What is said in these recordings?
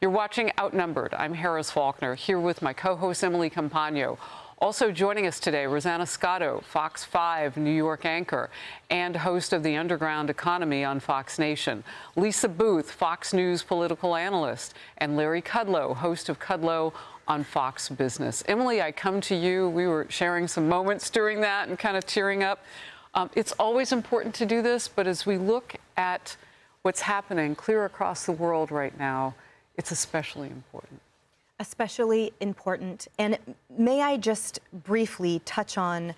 You're watching Outnumbered. I'm Harris Faulkner, here with my co-host Emily Campagno. Also joining us today, Rosanna Scotto, Fox 5 New York anchor and host of The Underground Economy on Fox Nation. Lisa Booth, Fox News political analyst, and Larry Kudlow, host of Kudlow on Fox Business. Emily, I come to you. We were sharing some moments during that and kind of tearing up. It's always important to do this, but as we look at what's happening clear across the world right now, it's especially important. Especially important. And may I just briefly touch on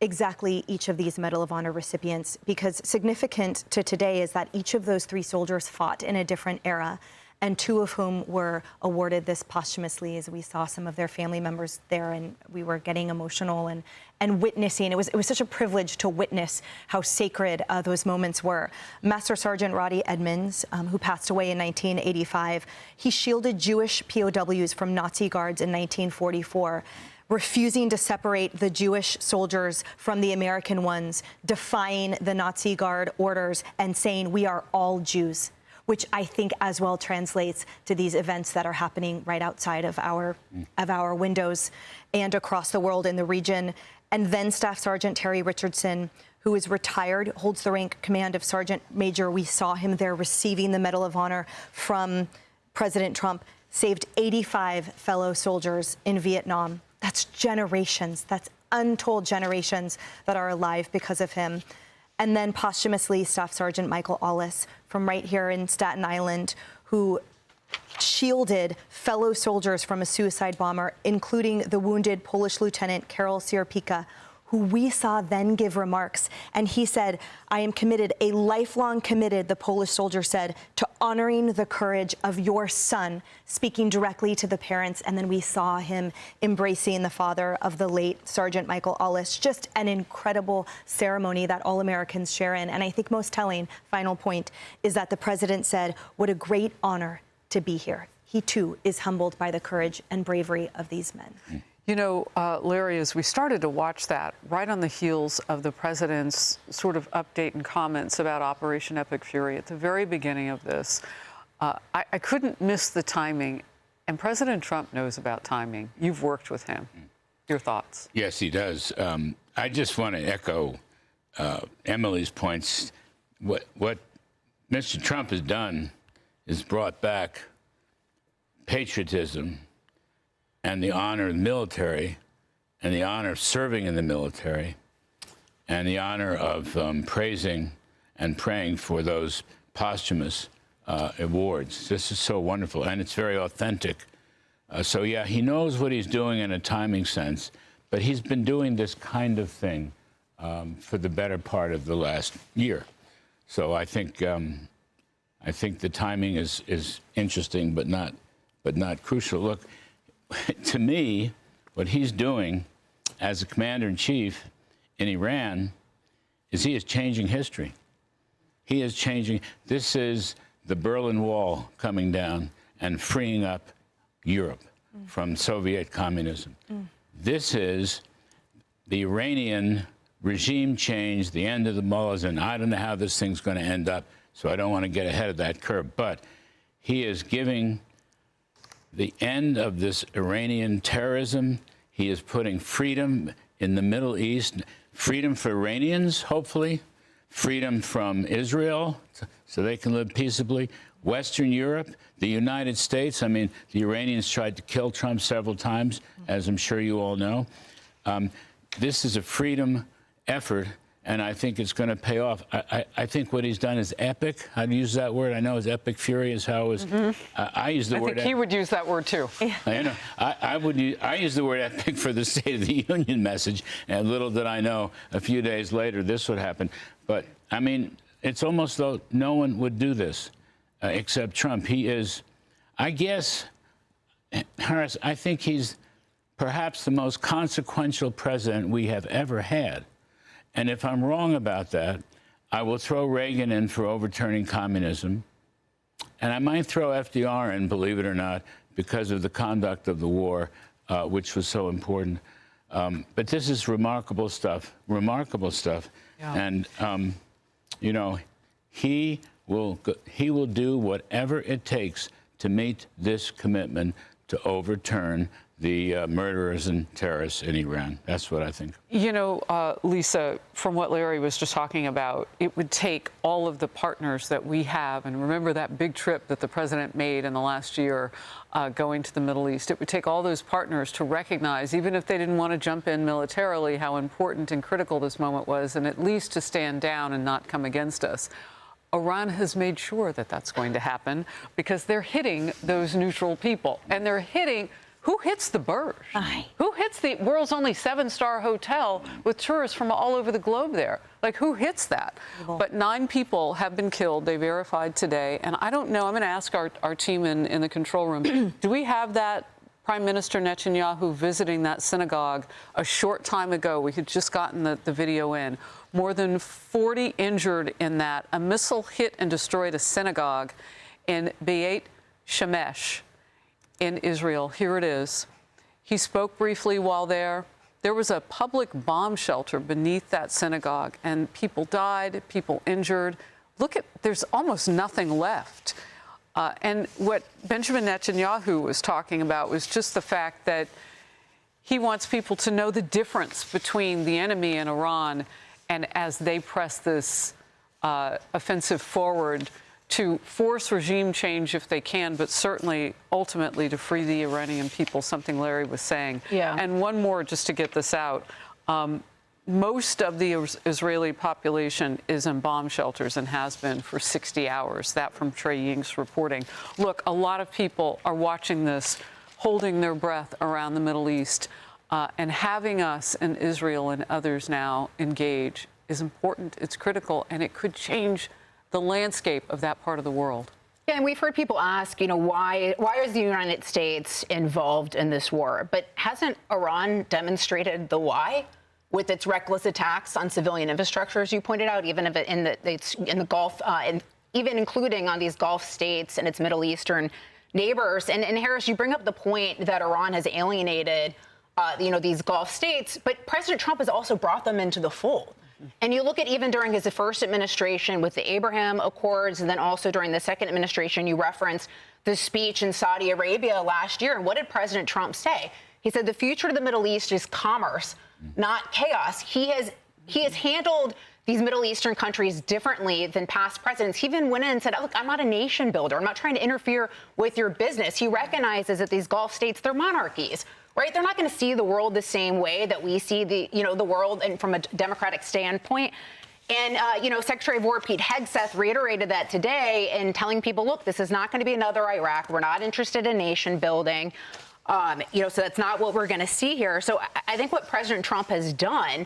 exactly each of these Medal of Honor recipients, because significant to today is that each of those three soldiers fought in a different era, and two of whom were awarded this posthumously, as we saw some of their family members there, and we were getting emotional and witnessing. It was such a privilege to witness how sacred those moments were. Master Sergeant Roddy Edmonds, who passed away in 1985, he shielded Jewish POWs from Nazi guards in 1944. Refusing to separate the Jewish soldiers from the American ones, defying the Nazi guard orders and saying, "We are all Jews," which I think as well translates to these events that are happening right outside of our windows and across the world in the region. And then Staff Sergeant Terry Richardson, who is retired, holds the rank command of Sergeant Major. We saw him there receiving the Medal of Honor from President Trump, saved 85 fellow soldiers in Vietnam. That's generations, that's untold generations that are alive because of him. And then posthumously, Staff Sergeant Michael Ollis from right here in Staten Island, who shielded fellow soldiers from a suicide bomber, including the wounded Polish Lieutenant Karol Sierpika, who we saw then give remarks. And he said, "I am committed, a lifelong committed," the Polish soldier said, "to honoring the courage of your son," speaking directly to the parents. And then we saw him embracing the father of the late Sergeant Michael Ollis. Just an incredible ceremony that all Americans share in. And I think most telling, final point, is that the president said, "What a great honor to be here." He too is humbled by the courage and bravery of these men. You know, Larry, as we started to watch that, right on the heels of the president's sort of update and comments about Operation Epic Fury at the very beginning of this, I couldn't miss the timing. And President Trump knows about timing. You've worked with him. Your thoughts? Yes, he does. I just want to echo Emily's points. What Mr. Trump has done is brought back patriotism and the honor of the military, and the honor of serving in the military, and the honor of praising and praying for those posthumous awards. This is so wonderful, and it's very authentic. So yeah, he knows what he's doing in a timing sense, but he's been doing this kind of thing for the better part of the last year. So I think the timing is interesting, but not crucial. Look, to me, what he's doing as a commander-in-chief in Iran is he is changing history. He is changing. This is the Berlin Wall coming down and freeing up Europe from Soviet communism. This is the Iranian regime change, the end of the mullahs, and I don't know how this thing's going to end up, so I don't want to get ahead of that curve. But he is giving the end of this Iranian terrorism. He is putting freedom in the Middle East, freedom for Iranians, hopefully, freedom from Israel, so they can live peaceably, Western Europe, the United States. I mean, the Iranians tried to kill Trump several times, as I'm sure you all know. This is a freedom effort, and I think it's going to pay off. I think what he's done is epic. How to use that word? I know it's epic fury is how it was. I use the word. I think he would use that word too. I know. I use the word epic for the State of the Union message, and little did I know a few days later this would happen. But I mean, it's almost though no one would do this except Trump. He is, I guess, Harris. I think he's perhaps the most consequential president we have ever had. And if I'm wrong about that, I will throw Reagan in for overturning communism. And I might throw FDR in, believe it or not, because of the conduct of the war, which was so important. But this is remarkable stuff, Yeah. And, you know, he will do whatever it takes to meet this commitment to overturn the murderers and terrorists in Iran. That's what I think. You know, Lisa, from what Larry was just talking about, it would take all of the partners that we have, and remember that big trip that the president made in the last year going to the Middle East. It would take all those partners to recognize, even if they didn't want to jump in militarily, how important and critical this moment was, and at least to stand down and not come against us. Iran has made sure that that's going to happen because they're hitting those neutral people, and they're hitting. Who hits the Burj? Who hits the world's only 7-star hotel with tourists from all over the globe there? Like, who hits that? But 9 people have been killed, they verified today. And I don't know, I'm going to ask our team in the control room, do we have that Prime Minister Netanyahu visiting that synagogue a short time ago? We had just gotten the video in. More than 40 injured in that. A missile hit and destroyed a synagogue in Beit Shemesh in Israel. Here it is. He spoke briefly while there. There was a public bomb shelter beneath that synagogue, and people died, people injured. Look at, there's almost nothing left. And what Benjamin Netanyahu was talking about was just the fact that he wants people to know the difference between the enemy and Iran, and as they press this offensive forward, to force regime change if they can, but certainly ultimately to free the Iranian people, something Larry was saying. Yeah. And one more just to get this out. Most of the Israeli population is in bomb shelters and has been for 60 hours. That from Trey Ying's reporting. Look, a lot of people are watching this, holding their breath around the Middle East, and having us in Israel and others now engage is important, it's critical, and it could change the landscape of that part of the world. Yeah, and we've heard people ask, you know, why is the United States involved in this war? But hasn't Iran demonstrated the why with its reckless attacks on civilian infrastructure, as you pointed out, even if it's in the Gulf, and even including on these Gulf states and its Middle Eastern neighbors? And Harris, you bring up the point that Iran has alienated, you know, these Gulf states, but President Trump has also brought them into the fold. And you look at even during his first administration with the Abraham Accords, and then also during the second administration, you referenced the speech in Saudi Arabia last year. And what did President Trump say? He said the future of the Middle East is commerce, not chaos. He has handled these Middle Eastern countries differently than past presidents. He even went in and said, look, I'm not a nation builder. I'm not trying to interfere with your business. He recognizes that these Gulf states, they're monarchies. Right? They're not going to see the world the same way that we see the world, and from a democratic standpoint. And, Secretary of War Pete Hegseth reiterated that today in telling people, look, this is not going to be another Iraq. We're not interested in nation building. So that's not what we're going to see here. So I think what President Trump has done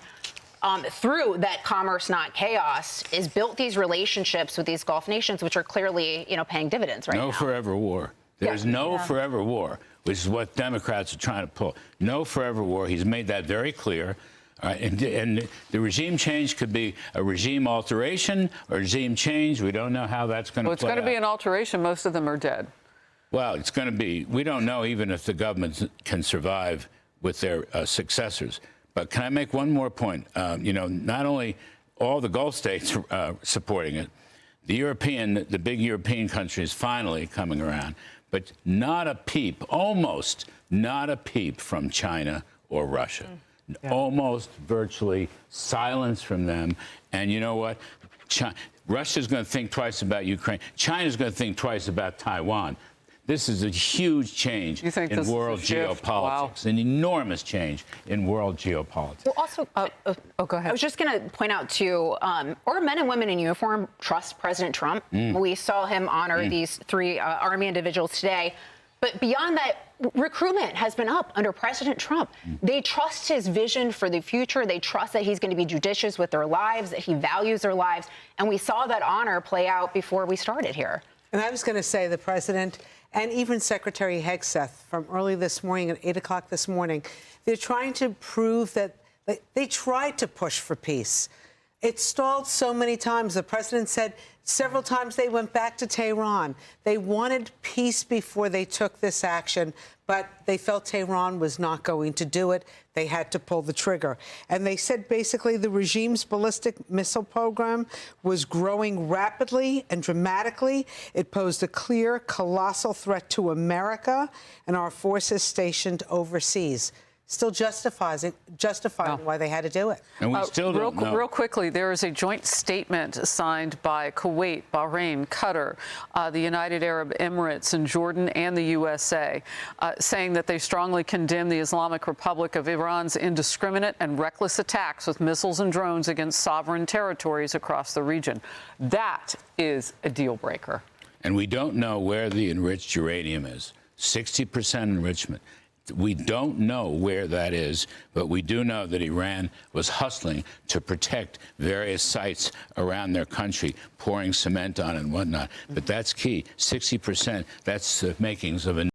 through that commerce, not chaos, is built these relationships with these Gulf nations, which are clearly, paying dividends right now. No forever war. There's no forever war, which is what Democrats are trying to pull. No forever war. He's made that very clear. All right, and the regime change could be a regime alteration or regime change. We don't know how that's going to play out. Well, it's going to be an alteration. Most of them are dead. Well, it's going to be. We don't know even if the government can survive with their successors. But can I make one more point? Not only all the Gulf states are supporting it, the big European countries finally coming around. But not a peep, almost not a peep from China or Russia. Yeah. Almost virtually silence from them. And you know what? Russia's going to think twice about Ukraine. China's going to think twice about Taiwan. This is a huge change in world geopolitics, wow. An enormous change in world geopolitics. Well, also, go ahead. I was just going to point out, too, our men and women in uniform trust President Trump. We saw him honor these 3 Army individuals today. But beyond that, recruitment has been up under President Trump. They trust his vision for the future. They trust that he's going to be judicious with their lives, that he values their lives. And we saw that honor play out before we started here. And I was going to say the president and even Secretary Hegseth from early this morning at 8 o'clock this morning, they're trying to prove that they tried to push for peace. It stalled so many times. The president said several times they went back to Tehran. They wanted peace before they took this action, but they felt Tehran was not going to do it. They had to pull the trigger. And they said basically the regime's ballistic missile program was growing rapidly and dramatically. It posed a clear, colossal threat to America and our forces stationed overseas. Still justifying why they had to do it. And we still don't know. Real quickly, there is a joint statement signed by Kuwait, Bahrain, Qatar, the United Arab Emirates, and Jordan, and the USA, saying that they strongly condemn the Islamic Republic of Iran's indiscriminate and reckless attacks with missiles and drones against sovereign territories across the region. That is a deal breaker. And we don't know where the enriched uranium is. 60% enrichment. We don't know where that is, but we do know that Iran was hustling to protect various sites around their country, pouring cement on it and whatnot. But that's key. 60%, that's the makings of a